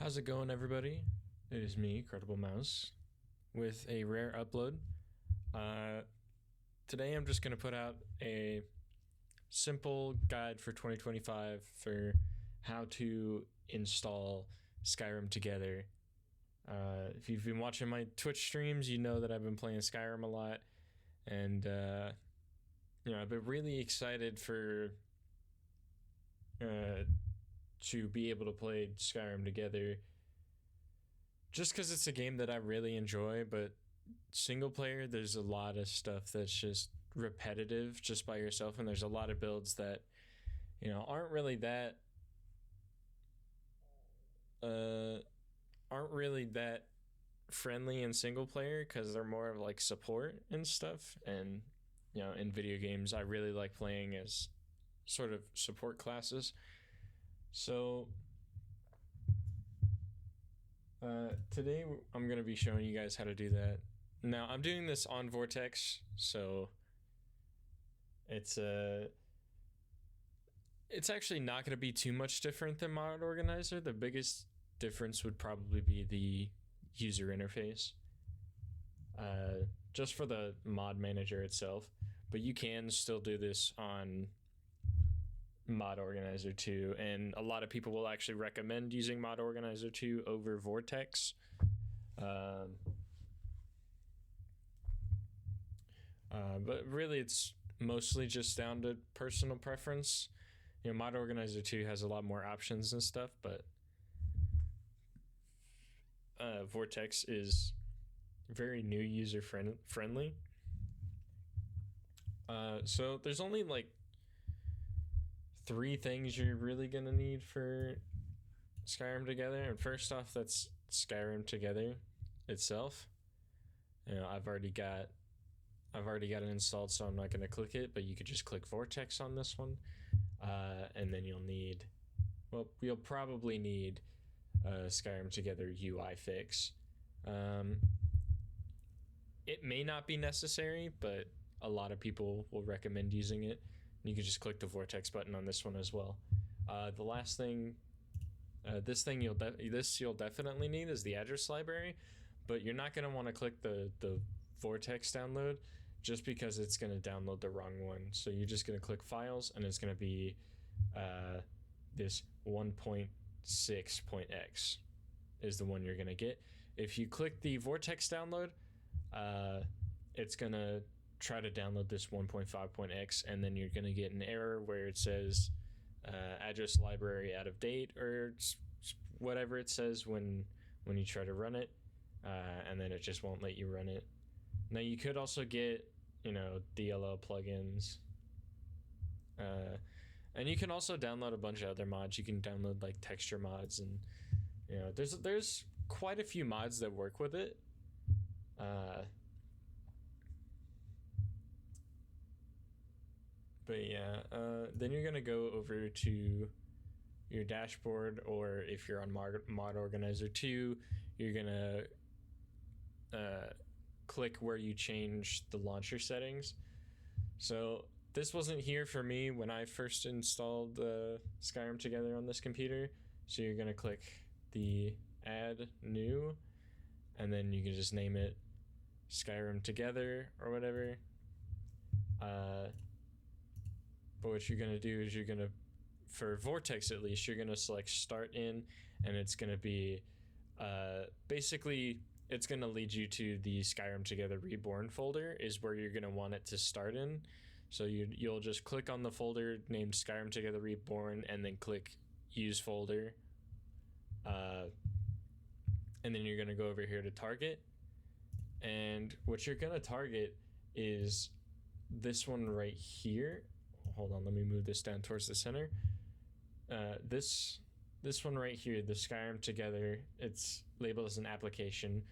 How's it going, everybody? It is me, Credible Mouse, with a rare upload. Uh, Today I'm just going to put out a simple guide for 2025 for how to install Skyrim together. If you've been watching my Twitch streams, you know that I've been playing Skyrim a lot, and I've been really excited for to be able to play Skyrim together, just because it's a game that I really enjoy. But single player, there's a lot of stuff that's just repetitive just by yourself, and there's a lot of builds that aren't really that friendly in single player, because they're more of like support and stuff. And in video games, I really like playing as sort of support classes. So today I'm going to be showing you guys how to do that. Now I'm doing this on Vortex, so it's actually not going to be too much different than Mod Organizer. The biggest difference would probably be the user interface, just for the mod manager itself. But you can still do this on Mod Organizer 2, and a lot of people will actually recommend using Mod Organizer 2 over Vortex. But really, it's mostly just down to personal preference. Mod Organizer 2 has a lot more options and stuff, but Vortex is very new user friendly. So there's only like 3 things you're really gonna need for Skyrim Together. And first off, that's Skyrim Together itself. I've already got it installed, so I'm not gonna click it, but you could just click Vortex on this one. And then you'll probably need Skyrim Together UI fix. It may not be necessary, but a lot of people will recommend using it. You can just click the Vortex button on this one as well. The last thing, this you'll definitely need is the address library, but you're not going to want to click the Vortex download, just because it's going to download the wrong one. So you're just going to click Files, and it's going to be this 1.6.x is the one you're going to get. If you click the Vortex download, it's going to try to download this 1.5.x, and then you're going to get an error where it says address library out of date, or whatever it says when you try to run it, and then it just won't let you run it. Now you could also get DLL plugins, and you can also download a bunch of other mods. You can download like texture mods, and there's quite a few mods that work with it. But yeah, then you're gonna go over to your dashboard, or if you're on Mod Organizer 2, you're gonna click where you change the launcher settings. So this wasn't here for me when I first installed Skyrim Together on this computer. So you're gonna click the Add New, and then you can just name it Skyrim Together or whatever. But what you're gonna do is for Vortex at least, you're gonna select Start In, and it's gonna be basically it's gonna lead you to the Skyrim Together Reborn folder is where you're gonna want it to start in. So you'll just click on the folder named Skyrim Together Reborn, and then click Use Folder, and then you're gonna go over here to Target, and what you're gonna target is this one right here. Hold on, let me move this down towards the center. This one right here, the Skyrim Together, it's labeled as an application.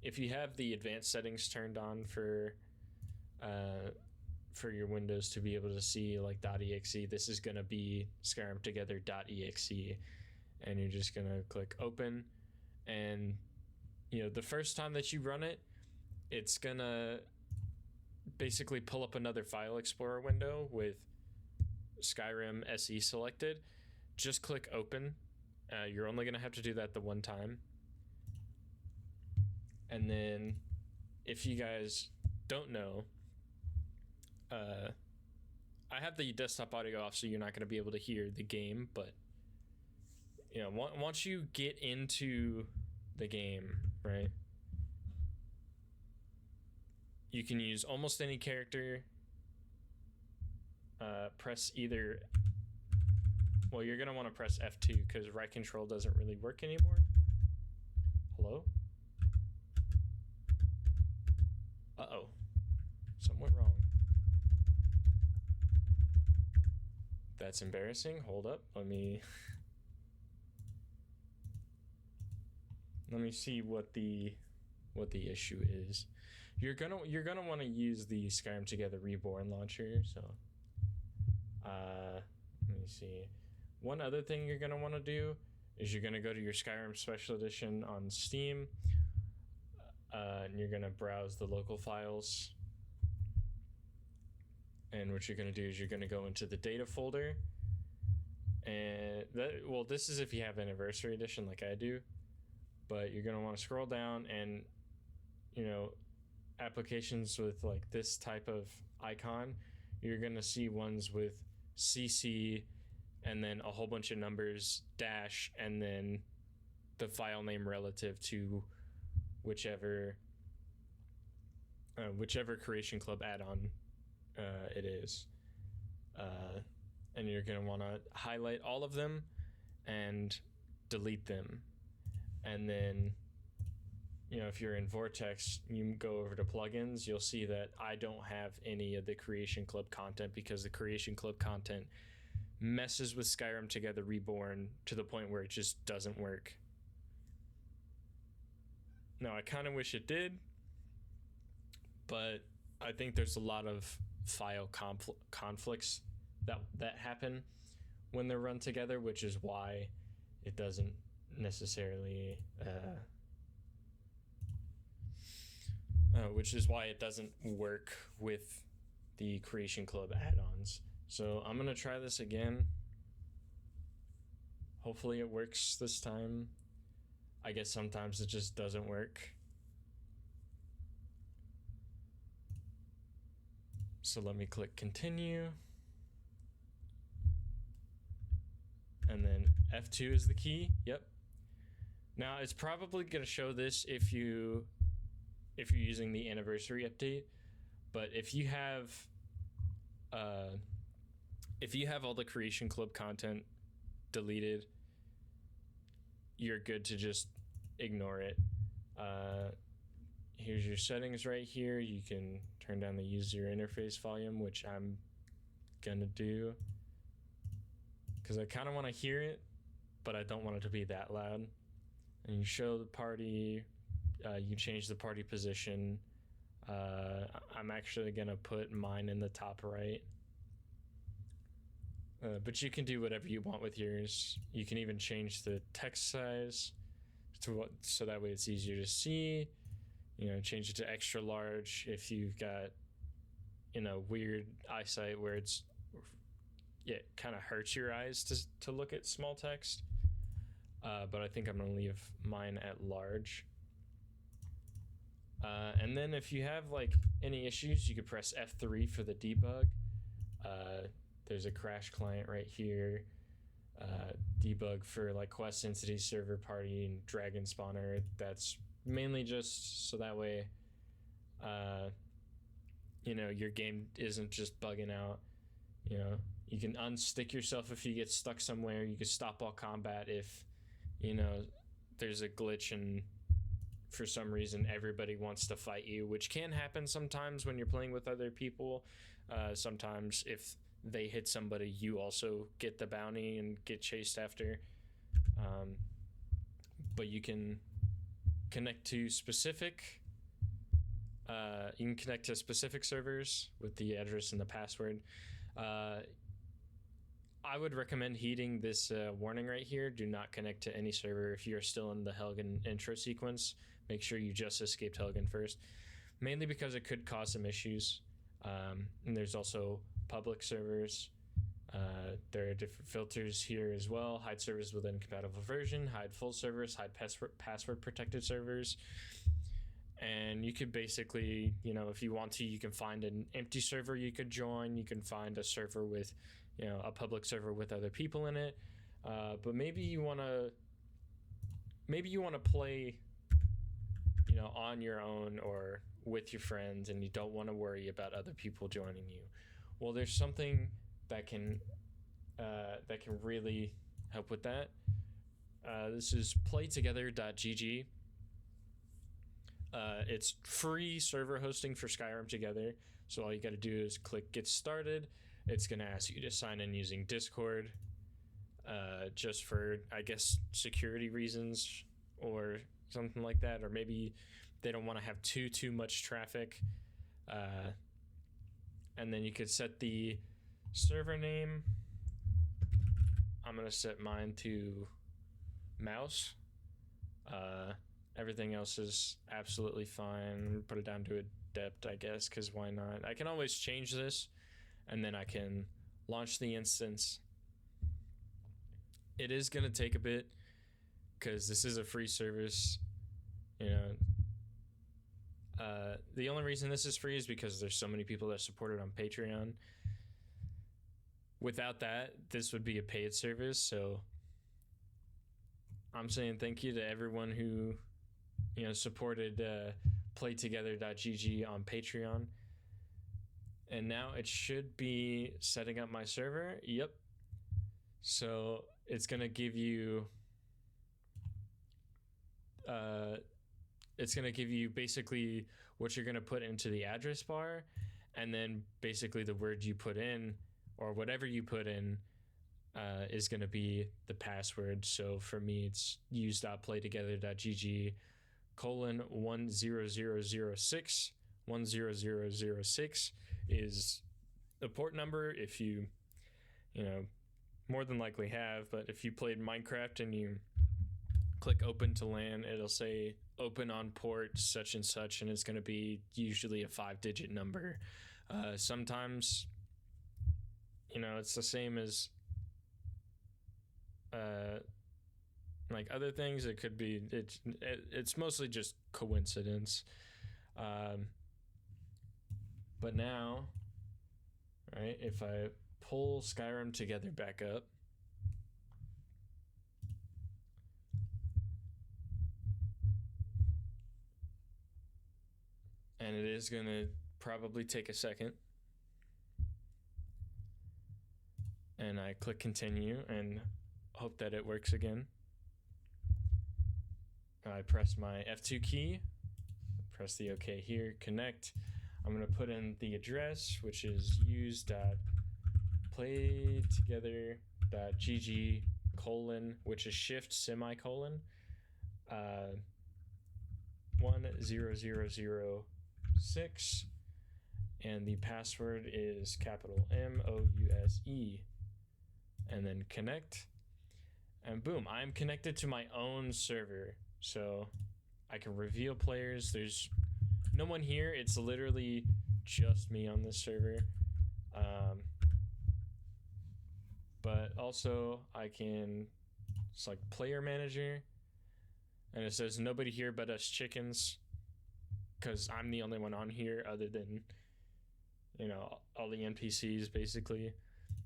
If you have the advanced settings turned on for your Windows to be able to see like .exe, this is gonna be Skyrim Together.exe, and you're just gonna click Open, and the first time that you run it, it's gonna basically pull up another file explorer window with Skyrim SE selected. Just click Open, You're only going to have to do that the one time. And then if you guys don't know, I have the desktop audio off, so you're not going to be able to hear the game. But you know, once you get into the game, right, you can use almost any character. Press either. Well, you're going to want to press F2 because right control doesn't really work anymore. Hello? Uh-oh. Something went wrong. That's embarrassing. Hold up. Let me see what the issue is. You're gonna want to use the Skyrim Together Reborn launcher. So, let me see. One other thing you're gonna want to do is you're gonna go to your Skyrim Special Edition on Steam, and you're gonna browse the local files. And what you're gonna do is you're gonna go into the data folder, and this is if you have Anniversary Edition like I do, but you're gonna want to scroll down and, you know, applications with like this type of icon, you're gonna see ones with CC and then a whole bunch of numbers, dash, and then the file name relative to whichever Creation Club add-on it is. And you're going to want to highlight all of them and delete them. And then, you know, if you're in Vortex, you go over to plugins, you'll see that I don't have any of the Creation Club content because the Creation Club content messes with Skyrim Together Reborn to the point where it just doesn't work. Now, I kind of wish it did, but I think there's a lot of file conflicts that happen when they're run together, which is why it doesn't necessarily work with the Creation Club add-ons. So I'm gonna try this again. Hopefully it works this time. I guess sometimes it just doesn't work. So let me click continue. And then F2 is the key. Yep. Now it's probably going to show this if you're using the anniversary update, but if you have all the Creation Club content deleted, you're good to just ignore it. Here's your settings right here. You can turn down the user interface volume, which I'm gonna do because I kind of want to hear it, but I don't want it to be that loud. And you show the party, you change the party position. I'm actually gonna put mine in the top right. But you can do whatever you want with yours. You can even change the text size so that way it's easier to see. You know, change it to extra large if you've got, you know, weird eyesight where it kind of hurts your eyes to look at small text. But I think I'm going to leave mine at large. And then if you have like any issues, you could press F3 for the debug. There's a crash client right here. Debug for like Quest Entity Server Party and Dragon Spawner. That's mainly just so that way, you know, your game isn't just bugging out. You know, you can unstick yourself if you get stuck somewhere. You can stop all combat if, you know, there's a glitch and for some reason everybody wants to fight you, which can happen sometimes when you're playing with other people. Sometimes if they hit somebody, you also get the bounty and get chased after. But you can connect to specific servers with the address and the password. I would recommend heeding this warning right here. Do not connect to any server if you're still in the Helgen intro sequence. Make sure you just escaped Helgen first, mainly because it could cause some issues. And there's also public servers There are different filters here as well: hide servers with incompatible version, hide full servers, hide password protected servers. And you could basically, if you want to, you can find an empty server you could join. You can find a server with, a public server with other people in it. But maybe you want to play, on your own or with your friends, and you don't want to worry about other people joining you. Well, there's something that can really help with that. This is playtogether.gg. It's free server hosting for Skyrim Together. So all you got to do is click get started. It's going to ask you to sign in using Discord, just for, I guess, security reasons or something like that. Or maybe they don't want to have too much traffic. And then you could set the server name. I'm going to set mine to mouse. Everything else is absolutely fine. Put it down to adept, I guess, because why not? I can always change this, and then I can launch the instance. It is going to take a bit, because this is a free service. The only reason this is free is because there's so many people that support it on Patreon. Without that, this would be a paid service, so I'm saying thank you to everyone who supported playtogether.gg on Patreon. And now it should be setting up my server. Yep. So it's going to give you basically what you're going to put into the address bar, and then basically the word you put in, or whatever you put in, is going to be the password. So for me, it's use.playtogether.gg :10006. 10006 is the port number if you more than likely have, but if you played Minecraft and you click open to LAN, it'll say open on port such and such, and it's going to be usually a 5-digit number. Sometimes it's the same as like other things. It could be it's mostly just coincidence. But now, right, if I pull Skyrim Together back up, and it is going to probably take a second, and I click continue and hope that it works again. I press my F2 key, press the OK here, connect. I'm going to put in the address, which is use.playtogether.gg : which is shift semicolon 10006, and the password is capital MOUSE, and then connect, and boom, I'm connected to my own server. So I can reveal players. There's no one here. It's literally just me on this server. But also I can select player manager, and it says nobody here but us chickens, because I'm the only one on here other than all the NPCs basically.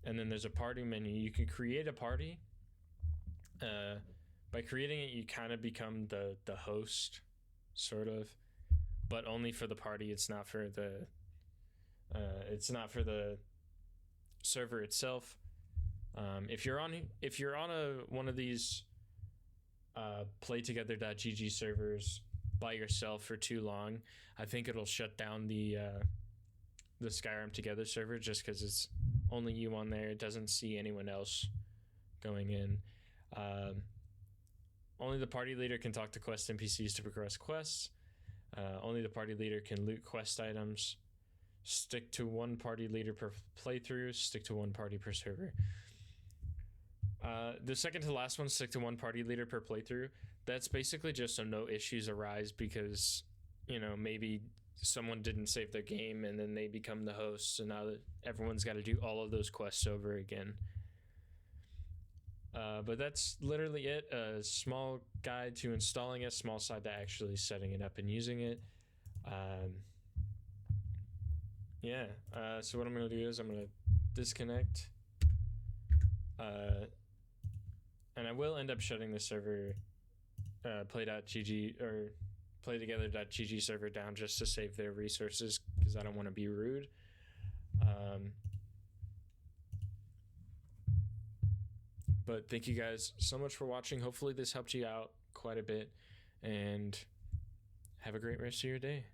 And then there's a party menu. You can create a party. By creating it, you kind of become the host, sort of, but only for the party. It's not for the server itself. If you're on one of these playtogether.gg servers by yourself for too long, I think it'll shut down the Skyrim Together server, just because it's only you on there. It doesn't see anyone else going in. Only the party leader can talk to quest NPCs to progress quests. Only the party leader can loot quest items. Stick to one party leader per playthrough. Stick to one party per server. The second to last one, stick to one party leader per playthrough. That's basically just so no issues arise, because maybe someone didn't save their game and then they become the host. So now that everyone's got to do all of those quests over again. But that's literally it. A small guide to installing it, small side to actually setting it up and using it. Yeah. So what I'm going to do is I'm going to disconnect. And I will end up shutting the server play.gg or playtogether.gg server down just to save their resources because I don't want to be rude. But thank you guys so much for watching. Hopefully this helped you out quite a bit, and have a great rest of your day.